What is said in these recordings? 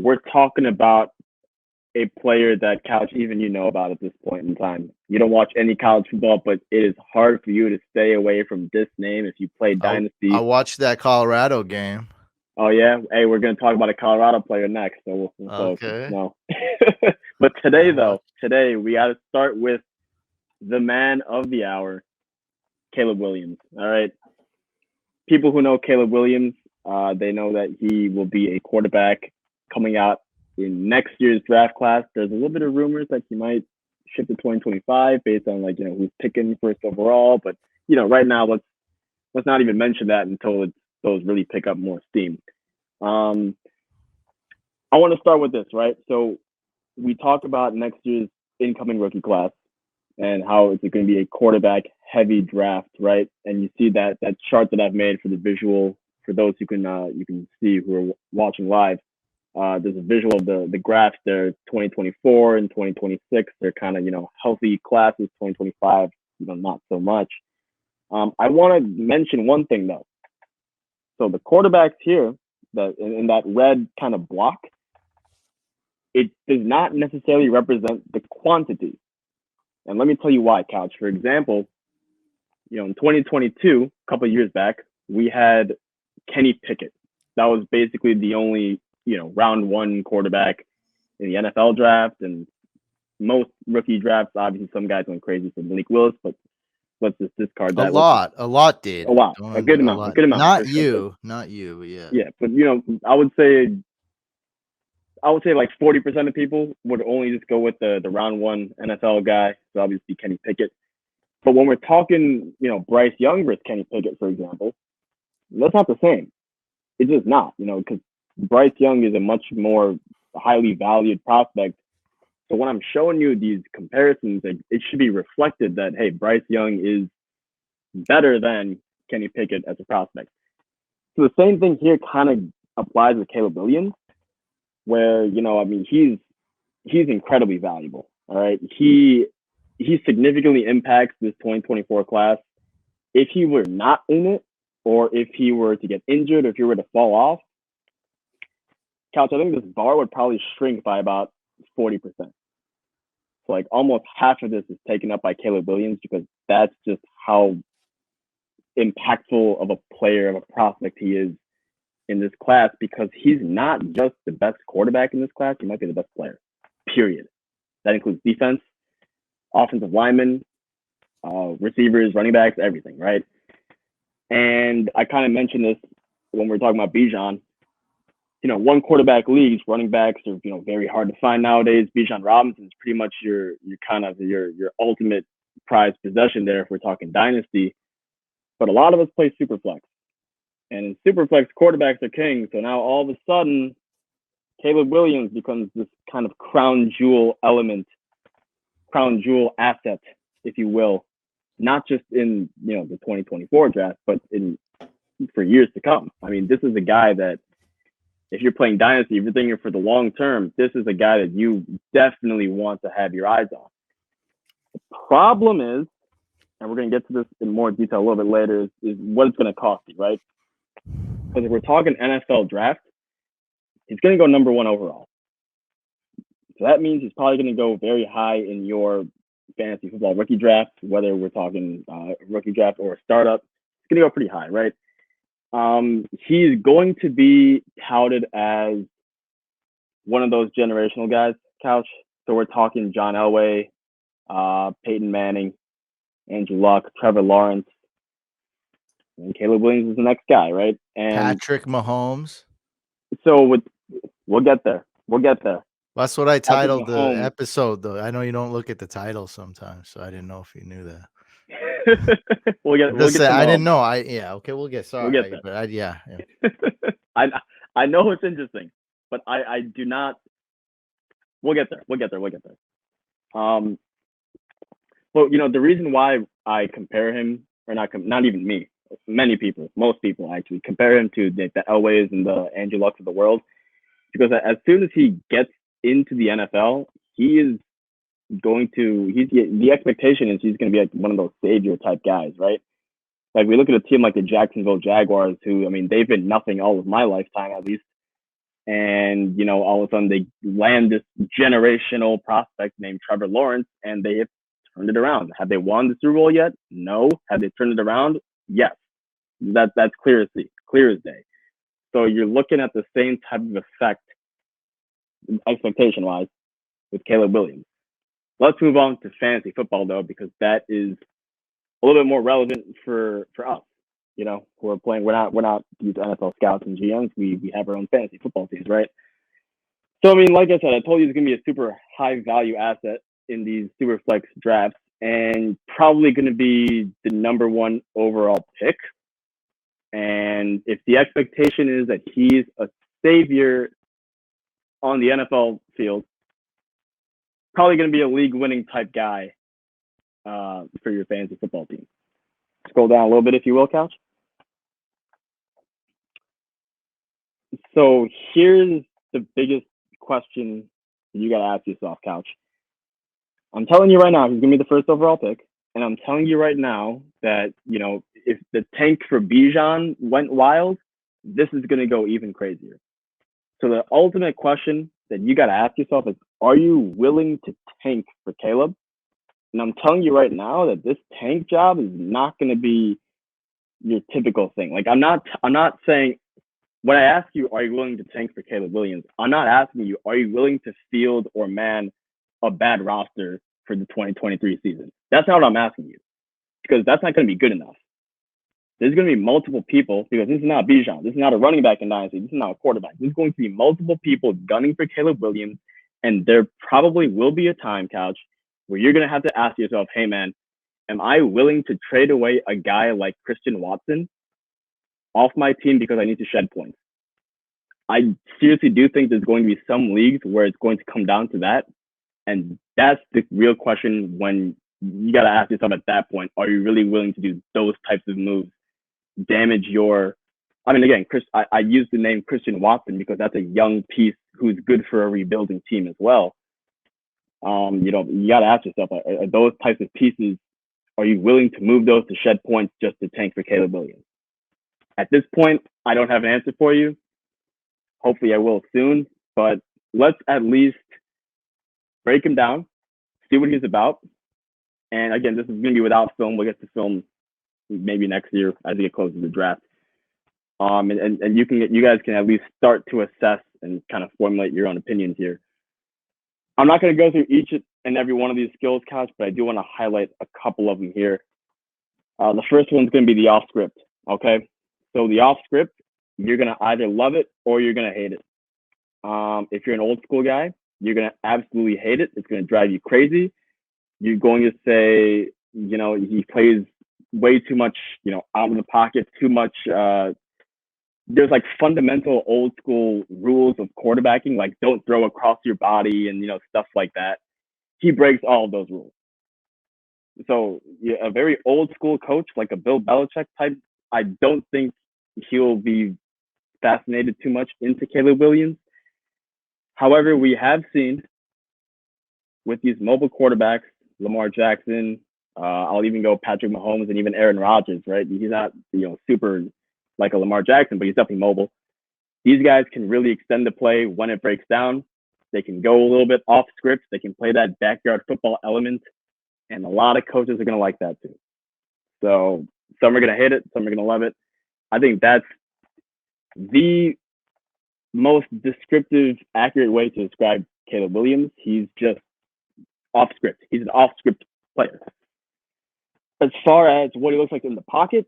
we're talking about a player that Couch even you know about at this point in time. You don't watch any college football, but it is hard for you to stay away from this name if you play I Dynasty. watched that Colorado game. Oh yeah, hey, we're gonna talk about a Colorado player next, so Okay. no. But today I though, watched. today we got to start with the man of the hour, Caleb Williams. All right, people who know Caleb Williams, they know that he will be a quarterback coming out in next year's draft class. There's a little bit of rumors that he might shift to 2025 based on like who's picking first overall. But right now let's not even mention that until those really pick up more steam. Um, I want to start with this, right? So we talk about next year's incoming rookie class and how it's going to be a quarterback heavy draft, right? And you see that chart that I've made for the visual for those who can see who are watching live. There's a visual of the graphs there, 2024 and 2026. They're kind of healthy classes. 2025, not so much. I want to mention one thing though. So the quarterbacks here, that in that red kind of block, it does not necessarily represent the quantity. And let me tell you why, Couch. For example, in 2022, a couple of years back, we had Kenny Pickett. That was basically the only, round one quarterback in the NFL draft. And most rookie drafts, obviously, some guys went crazy for Malik Willis, but let's just discard A that. lot. A lot did. Oh, wow. Don't A good under a amount. A lot. good amount. Not For sure. you. Not you. But yeah. Yeah. But, I would say like 40% of people would only just go with the round one NFL guy. So obviously Kenny Pickett. But when we're talking, Bryce Young versus Kenny Pickett, for example, that's not the same. It's just not, because Bryce Young is a much more highly valued prospect. So when I'm showing you these comparisons, it should be reflected that, hey, Bryce Young is better than Kenny Pickett as a prospect. So the same thing here kind of applies with Caleb Williams, where, he's incredibly valuable. All right. He significantly impacts this 2024 class. If he were not in it, or if he were to get injured, or if he were to fall off, Couch, I think this bar would probably shrink by about 40%. So like almost half of this is taken up by Caleb Williams because that's just how impactful of a player, of a prospect he is in this class, because he's not just the best quarterback in this class, he might be the best player, period. That includes defense, offensive linemen, receivers, running backs, everything, right? And I kind of mentioned this when we were talking about Bijan. One quarterback leagues, running backs are very hard to find nowadays. Bijan Robinson is pretty much your kind of your ultimate prized possession there if we're talking dynasty. But a lot of us play superflex, and in superflex, quarterbacks are king. So now all of a sudden, Caleb Williams becomes this kind of crown jewel element, crown jewel asset, if you will, not just in the 2024 draft, but for years to come. I mean, this is a guy that if you're playing dynasty, if you're thinking for the long term, this is a guy that you definitely want to have your eyes on. The problem is, and we're going to get to this in more detail a little bit later, is what it's going to cost you, right? Because if we're talking NFL draft, he's going to go number one overall. So that means he's probably going to go very high in your fantasy football rookie draft, whether we're talking rookie draft or a startup. It's going to go pretty high, right? He's going to be touted as one of those generational guys, Couch. So we're talking John Elway, Peyton Manning, Andrew Luck, Trevor Lawrence, and Caleb Williams is the next guy, right? And Patrick Mahomes. so we'll get there. We'll get there. That's what I Patrick titled the Mahomes. episode, though. I know you don't look at the title sometimes, so I didn't know if you knew that. we'll get to I didn't Mahomes. know. Yeah, okay, we'll get. Sorry, We'll get there. but yeah. I know it's interesting, but I do not. We'll get there. We'll get there. We'll get there. Well, the reason why I compare him, or not even me, many people, most people actually compare him to the Elways and the Andrew Lucks of the world, because as soon as he gets into the NFL, he is going to. The expectation is he's going to be like one of those savior type guys, right? Like we look at a team like the Jacksonville Jaguars, who, I mean, they've been nothing all of my lifetime at least. And, all of a sudden they land this generational prospect named Trevor Lawrence, and they have turned it around. Have they won the Super Bowl yet? No. Have they turned it around? Yes. That's clear as day. So you're looking at the same type of effect, expectation-wise, with Caleb Williams. Let's move on to fantasy football, though, because that is a little bit more relevant for us. Who are playing. We're not these NFL scouts and GMs. We have our own fantasy football teams, right? So I mean, like I said, I told you it's gonna be a super high value asset in these super flex drafts, and probably gonna be the number one overall pick. And if the expectation is that he's a savior on the NFL field, probably going to be a league-winning type guy for your fantasy football team. Scroll down a little bit, if you will, Couch. So here's the biggest question you got to ask yourself, Couch. I'm telling you right now, he's going to be the first overall pick. And I'm telling you right now that, if the tank for Bijan went wild, this is going to go even crazier. So the ultimate question that you got to ask yourself is, are you willing to tank for Caleb? And I'm telling you right now that this tank job is not going to be your typical thing. Like I'm not saying, when I ask you, are you willing to tank for Caleb Williams? I'm not asking you, are you willing to field or man a bad roster for the 2023 season? That's not what I'm asking you, because that's not going to be good enough. There's going to be multiple people, because this is not Bijan. This is not a running back in Dynasty. This is not a quarterback. There's going to be multiple people gunning for Caleb Williams, and there probably will be a time, Couch, where you're going to have to ask yourself, hey, man, am I willing to trade away a guy like Christian Watson off my team because I need to shed points? I seriously do think there's going to be some leagues where it's going to come down to that, and that's the real question when you got to ask yourself at that point, are you really willing to do those types of moves? Damage your, again, I use the name Christian Watson because that's a young piece who's good for a rebuilding team as well. You got to ask yourself, are those types of pieces, are you willing to move those to shed points just to tank for Caleb Williams? At this point, I don't have an answer for you. Hopefully I will soon, but let's at least break him down, see what he's about. And again, this is going to be without film. We'll get to film maybe next year as we get closer to the draft. And you guys can at least start to assess and kind of formulate your own opinions here. I'm not going to go through each and every one of these skills, Couch, but I do want to highlight a couple of them here. The first one's going to be the off script. Okay, so the off script, you're going to either love it or you're going to hate it. If you're an old school guy, you're going to absolutely hate it. It's going to drive you crazy. You're going to say, he plays way too much, out of the pocket, too much. There's like fundamental old school rules of quarterbacking, like don't throw across your body and, stuff like that. He breaks all of those rules. So a very old school coach, like a Bill Belichick type, I don't think he'll be fascinated too much into Caleb Williams. However, we have seen with these mobile quarterbacks, Lamar Jackson, I'll even go Patrick Mahomes and even Aaron Rodgers, right? He's not, super like a Lamar Jackson, but he's definitely mobile. These guys can really extend the play when it breaks down. They can go a little bit off script. They can play that backyard football element. And a lot of coaches are going to like that too. So some are going to hate it. Some are going to love it. I think that's the most descriptive, accurate way to describe Caleb Williams. He's just off script. He's an off script player. As far as what he looks like in the pocket,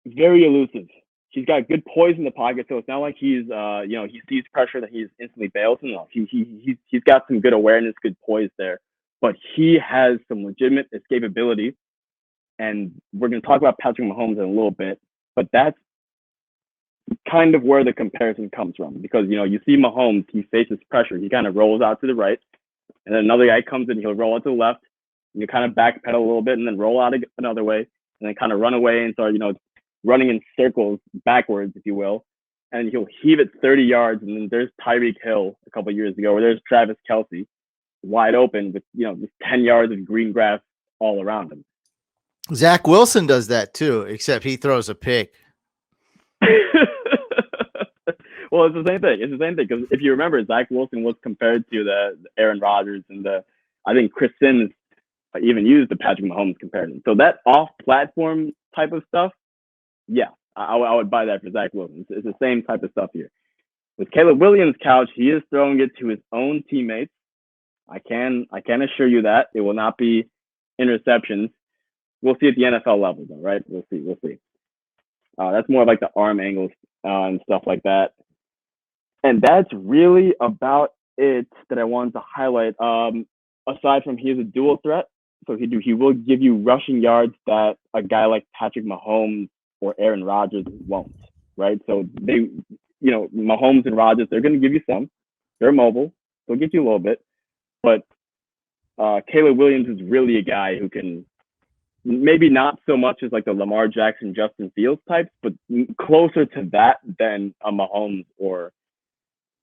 very elusive. He's got good poise in the pocket, so it's not like he's, he sees pressure that he's instantly bails. No, he's got some good awareness, good poise there, but he has some legitimate escapability. And we're going to talk about Patrick Mahomes in a little bit, but that's kind of where the comparison comes from, because, you see Mahomes, he faces pressure. He kind of rolls out to the right, and then another guy comes in, he'll roll out to the left, and you kind of backpedal a little bit and then roll out another way, and then kind of run away and start, running in circles backwards, if you will, and he'll heave it 30 yards. And then there's Tyreek Hill a couple of years ago, or there's Travis Kelce wide open with, just 10 yards of green grass all around him. Zach Wilson does that too, except he throws a pick. Well, it's the same thing. It's the same thing because if you remember, Zach Wilson was compared to the Aaron Rodgers and I think Chris Sims even used the Patrick Mahomes comparison. So that off-platform type of stuff, yeah, I would buy that for Zach Wilson. It's the same type of stuff here. With Caleb Williams' couch, he is throwing it to his own teammates. I can assure you that it will not be interceptions. We'll see at the NFL level, though, right? We'll see. That's more like the arm angles and stuff like that. And that's really about it that I wanted to highlight. Aside from he is a dual threat, so he will give you rushing yards that a guy like Patrick Mahomes or Aaron Rodgers won't, right? So they, Mahomes and Rodgers, they're going to give you some. They're mobile. They'll get you a little bit. But Caleb Williams is really a guy who can maybe not so much as like the Lamar Jackson, Justin Fields types, but closer to that than a Mahomes or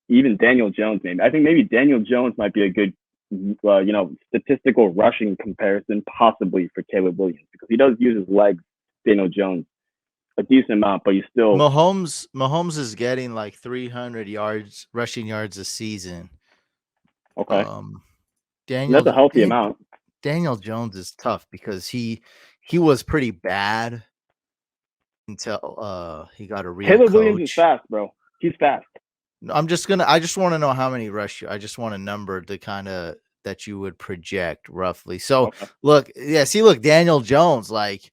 even Daniel Jones. Maybe I think maybe Daniel Jones might be a good, statistical rushing comparison possibly for Caleb Williams because he does use his legs. Daniel Jones a decent amount, but he's still Mahomes is getting like 300 yards rushing yards a season. okay. Daniel, that's a healthy amount. Daniel Jones is tough because he was pretty bad until he got a real Caleb coach. Williams is fast, bro. He's fast. I just want to know how many I just want a number to kind of that you would project roughly. So Okay. look, Daniel Jones, like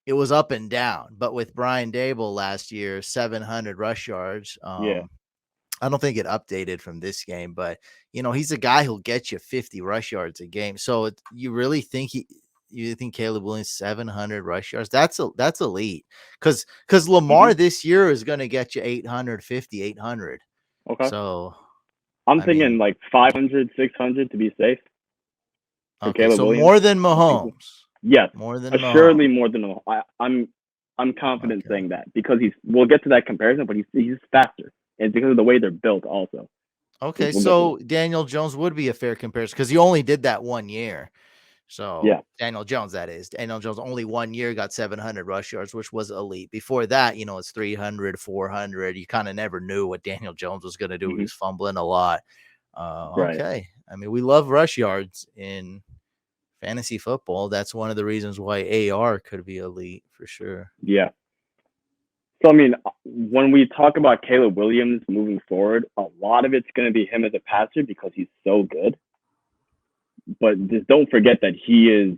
it was up and down, but with Brian Dable last year, 700 rush yards. Yeah. I don't think it updated from this game, but he's a guy who'll get you 50 rush yards a game. So you really think you think Caleb Williams 700 rush yards? That's elite. Because Lamar this year is going to get you 850, 800. Okay. So I'm thinking like 500, 600 to be safe. Okay, so Williams. More than Mahomes. Yes, more than assuredly Mahomes. More than Mahomes. I'm confident saying that because we'll get to that comparison, but he's faster. And because of the way they're built also. Okay, so Daniel Jones would be a fair comparison because he only did that 1 year. So yeah. Daniel Jones, that is. Daniel Jones only 1 year got 700 rush yards, which was elite. Before that, it's 300, 400. You kind of never knew what Daniel Jones was going to do. Mm-hmm. He was fumbling a lot. Right. Okay. I mean, we love rush yards in fantasy football. That's one of the reasons why AR could be elite for sure. Yeah. So, I mean, when we talk about Caleb Williams moving forward, a lot of it's going to be him as a passer because he's so good. But just don't forget that he's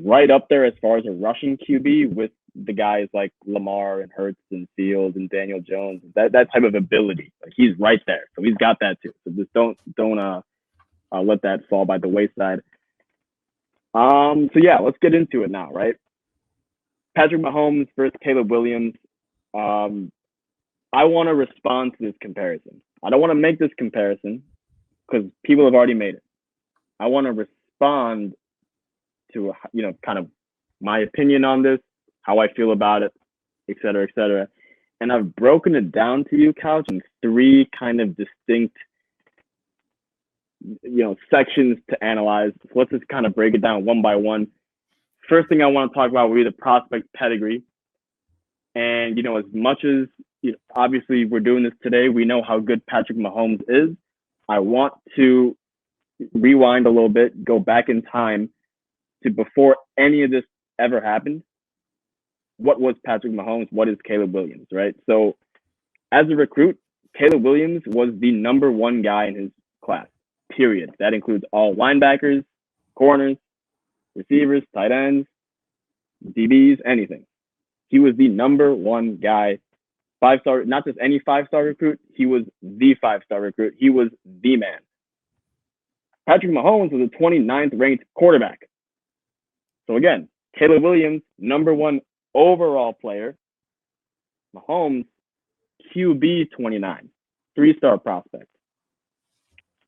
right up there as far as a rushing QB with the guys like Lamar and Hurts and Fields and Daniel Jones. That type of ability, like he's right there. So he's got that too. So just don't let that fall by the wayside. So yeah, let's get into it now, right? Patrick Mahomes versus Caleb Williams. I want to respond to this comparison. I don't want to make this comparison because people have already made it. I want to respond to, kind of my opinion on this, how I feel about it, et cetera, et cetera. And I've broken it down to you, Couch, in 3 kind of distinct, sections to analyze. So let's just kind of break it down one by one. First thing I want to talk about will be the prospect pedigree. And, as much as, obviously we're doing this today, we know how good Patrick Mahomes is. I want to rewind a little bit, go back in time to before any of this ever happened. What was Patrick Mahomes? What is Caleb Williams, right? So as a recruit, Caleb Williams was the number 1 guy in his class, period. That includes all linebackers, corners, receivers, tight ends, DBs, anything. He was the number 1 guy, 5-star, not just any 5-star recruit. He was the 5-star recruit. He was the man. Patrick Mahomes was a 29th ranked quarterback. So again, Caleb Williams, number 1 overall player. Mahomes, QB 29, 3-star prospect.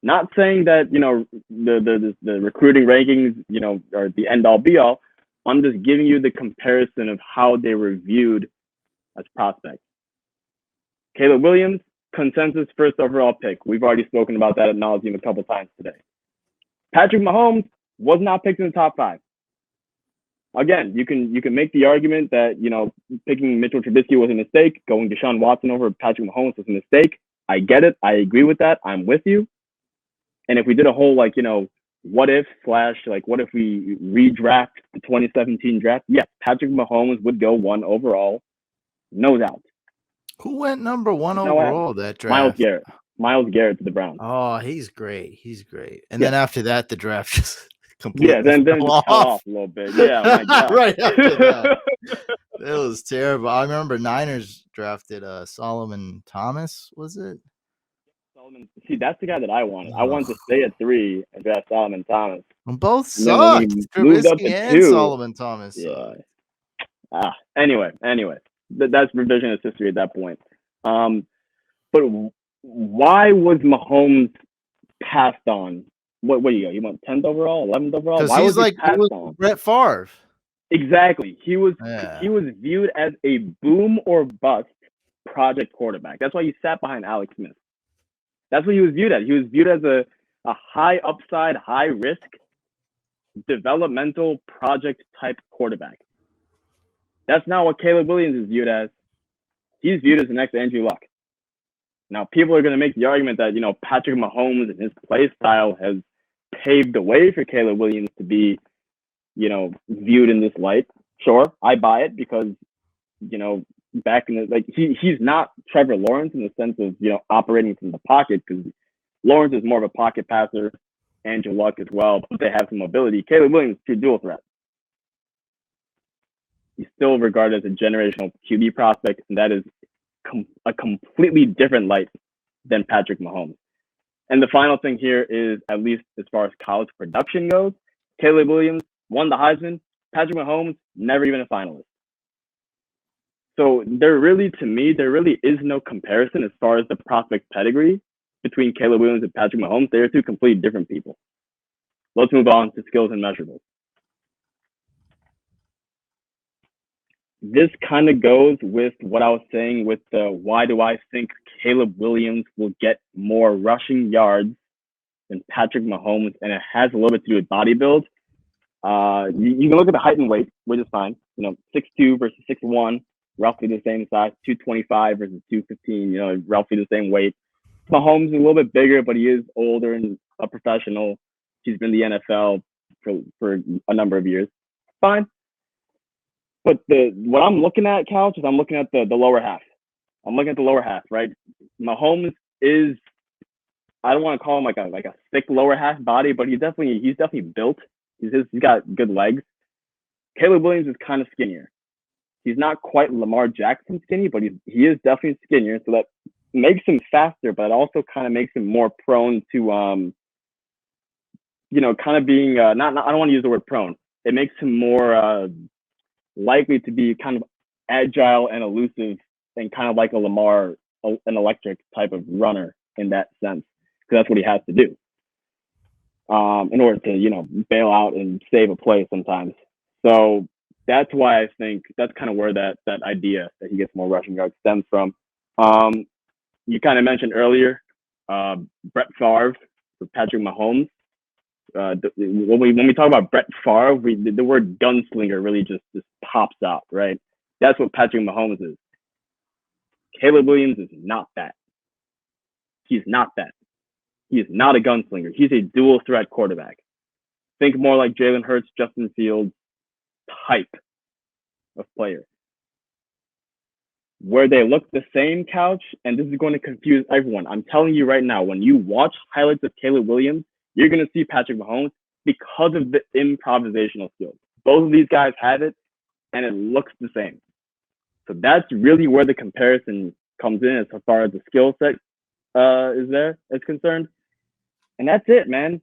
Not saying that, the recruiting rankings, are the end all be all. I'm just giving you the comparison of how they were viewed as prospects. Caleb Williams, consensus 1st overall pick. We've already spoken about that ad nauseum a couple times today. Patrick Mahomes was not picked in the top 5. again, you can make the argument that picking Mitchell Trubisky was a mistake, going Deshaun Watson over Patrick Mahomes was a mistake. I get it. I agree with that. I'm with you. And if we did a whole what if slash what if we redraft the 2017 draft? Yes, Patrick Mahomes would go 1 overall, no doubt. Who went number 1 overall that draft? Miles Garrett to the Browns. Oh, he's great. And then after that, the draft just completely then fell off a little bit. Yeah, my God. Right after that. It was terrible. I remember Niners drafted Solomon Thomas, was it? See, that's the guy that I wanted. I wanted to stay at 3 and draft Solomon Thomas. Both sucked. Trubisky and 2. Solomon Thomas. Yeah. Anyway, that's revisionist history at that point. But why was Mahomes passed on? What do you got? You want 10th overall, 11th overall? Why was he passed on? Brett Favre. Exactly. He was viewed as a boom or bust project quarterback. That's why he sat behind Alex Smith. That's what he was viewed as. He was viewed as a high upside, high risk, developmental project type quarterback. That's not what Caleb Williams is viewed as. He's viewed as the next Andrew Luck. Now, people are going to make the argument that, Patrick Mahomes and his play style has paved the way for Caleb Williams to be, viewed in this light. Sure, I buy it because, back in the, he's not Trevor Lawrence in the sense of, operating from the pocket, because Lawrence is more of a pocket passer, Andrew Luck as well, but they have some mobility. Caleb Williams is a dual threat. He's still regarded as a generational QB prospect, and that is a completely different light than Patrick Mahomes. And the final thing here is, at least as far as college production goes, Caleb Williams won the Heisman. Patrick Mahomes, never even a finalist. So there really is no comparison as far as the prospect pedigree between Caleb Williams and Patrick Mahomes. They are two completely different people. Let's move on to skills and measurables. This kind of goes with what I was saying with the why do I think Caleb Williams will get more rushing yards than Patrick Mahomes, and it has a little bit to do with body build. You can look at the height and weight, which is fine. 6'2" versus 6'1", roughly the same size. 225 versus 215, roughly the same weight. Mahomes is a little bit bigger, but he is older and a professional. He's been in the NFL for a number of years. Fine. But what I'm looking at, Couch, is I'm looking at the lower half. I'm looking at the lower half, right? Mahomes is, I don't want to call him like a thick lower half body, but he's definitely built. He's got good legs. Caleb Williams is kind of skinnier. He's not quite Lamar Jackson skinny, but he is definitely skinnier. So that makes him faster, but it also kind of makes him more prone to, kind of being not. I don't want to use the word prone. It makes him more likely to be kind of agile and elusive, and kind of like a Lamar, an electric type of runner in that sense, because that's what he has to do in order to, bail out and save a play sometimes. So that's why I think that's kind of where that idea that he gets more rushing yards stems from. You kind of mentioned earlier Brett Favre for Patrick Mahomes. When we talk about Brett Favre, the word gunslinger really just pops out, right? That's what Patrick Mahomes is. Caleb Williams is not that. He's not that. He is not a gunslinger. He's a dual threat quarterback. Think more like Jalen Hurts, Justin Fields type of player. Where they look the same, Couch, and this is going to confuse everyone. I'm telling you right now, when you watch highlights of Caleb Williams, you're going to see Patrick Mahomes because of the improvisational skills. Both of these guys have it, and it looks the same. So that's really where the comparison comes in as far as the skill set is concerned. And that's it, man.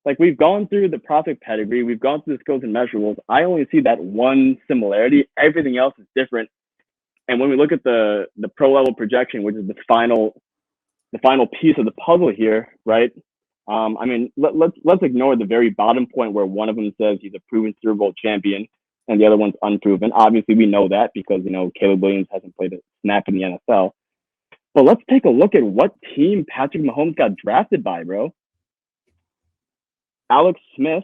Like, we've gone through the prospect pedigree. We've gone through the skills and measurables. I only see that one similarity. Everything else is different. And when we look at the pro level projection, which is the final piece of the puzzle here, right? I mean, let's ignore the very bottom point where one of them says he's a proven Super Bowl champion and the other one's unproven. Obviously, we know that because, Caleb Williams hasn't played a snap in the NFL. But let's take a look at what team Patrick Mahomes got drafted by, bro. Alex Smith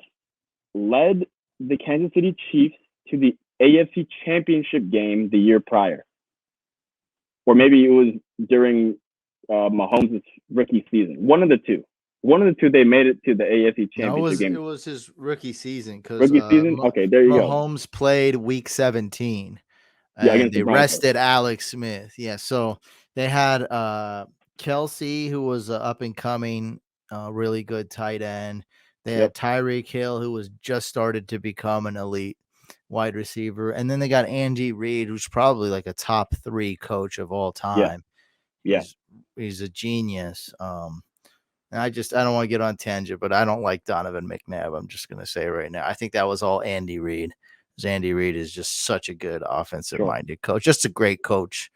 led the Kansas City Chiefs to the AFC Championship game the year prior, or maybe it was during Mahomes' rookie season. One of the two. One of the two. They made it to the AFC No, Championship it game. was his rookie season because Rookie season. Okay, there you go. Mahomes played Week 17, Yeah, and against the they Broncos. rested Alex Smith. Yeah, so they had Kelsey, who was up and coming, really good tight end. They Yep. had Tyreek Hill, who was just started to become an elite wide receiver, and then they got Andy Reid, who's probably like a top 3 coach of all Yeah. time. Yeah. He's a genius. And I don't want to get on tangent, but I don't like Donovan McNabb. I'm just gonna say right now. I think that was all Andy Reid. Andy Reid is just such a good offensive minded coach, just a great coach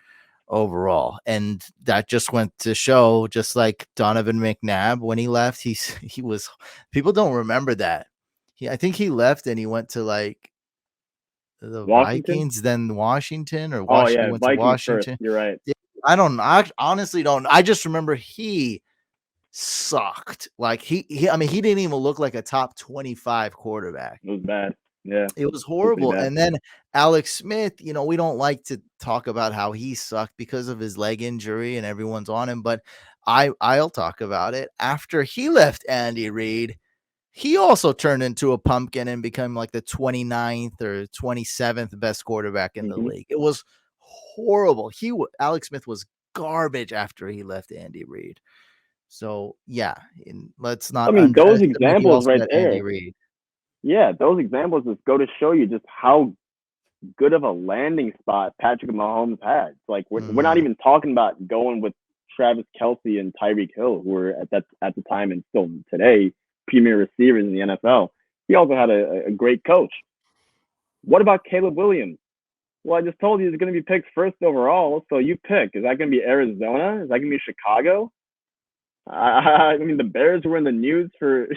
overall. And that just went to show, just like Donovan McNabb, when he left, he was, people don't remember that. I think he left and he went to like the Washington. Vikings, then Washington, or Oh yeah, went to Vikings first. Washington. You're right. I honestly don't. I just remember he sucked. Like I mean, he didn't even look like a top 25 quarterback. It was bad. Yeah. It was horrible. Bad. And then Alex Smith, we don't like to talk about how he sucked because of his leg injury and everyone's on him, but I'll talk about it. After he left Andy Reid, he also turned into a pumpkin and became like the 29th or 27th best quarterback in the league. It was horrible. Alex Smith was garbage after he left Andy Reid. So yeah, let's not. I mean, those examples right there. Andy Reid. Yeah, those examples just go to show you just how good of a landing spot Patrick Mahomes had. Like we're not even talking about going with Travis Kelce and Tyreek Hill, who were at the time and still today premier receivers in the NFL. He also had a great coach. What about Caleb Williams? Well, I just told you he's going to be picked first overall, so you pick. Is that going to be Arizona? Is that going to be Chicago? I mean, the Bears were in the news for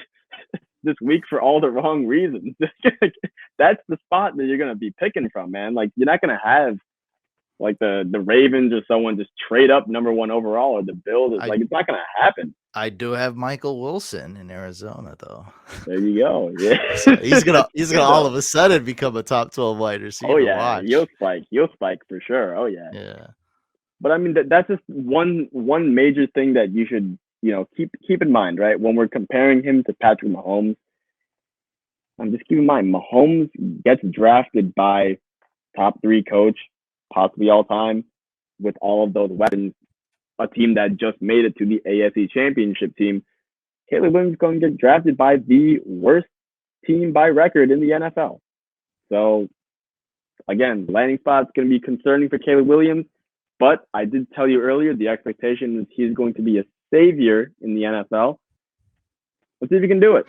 this week for all the wrong reasons. That's the spot that you're going to be picking from, man. Like, you're not going to have like the Ravens or someone just trade up number 1 overall, or the Bills. It's not going to happen. I do have Michael Wilson in Arizona, though. There you go. Yeah, so he's gonna all of a sudden become a top 12 wide receiver. Oh yeah, Watch. He'll spike for sure. Oh yeah. Yeah. But I mean, that's just one major thing that you should keep in mind, right? When we're comparing him to Patrick Mahomes, just keep in mind, Mahomes gets drafted by top 3 coach, possibly all time, with all of those weapons, a team that just made it to the AFC Championship team. Caleb Williams is going to get drafted by the worst team by record in the NFL. So, again, landing spot's going to be concerning for Caleb Williams. But I did tell you earlier, the expectation is he's going to be a savior in the NFL. Let's see if he can do it.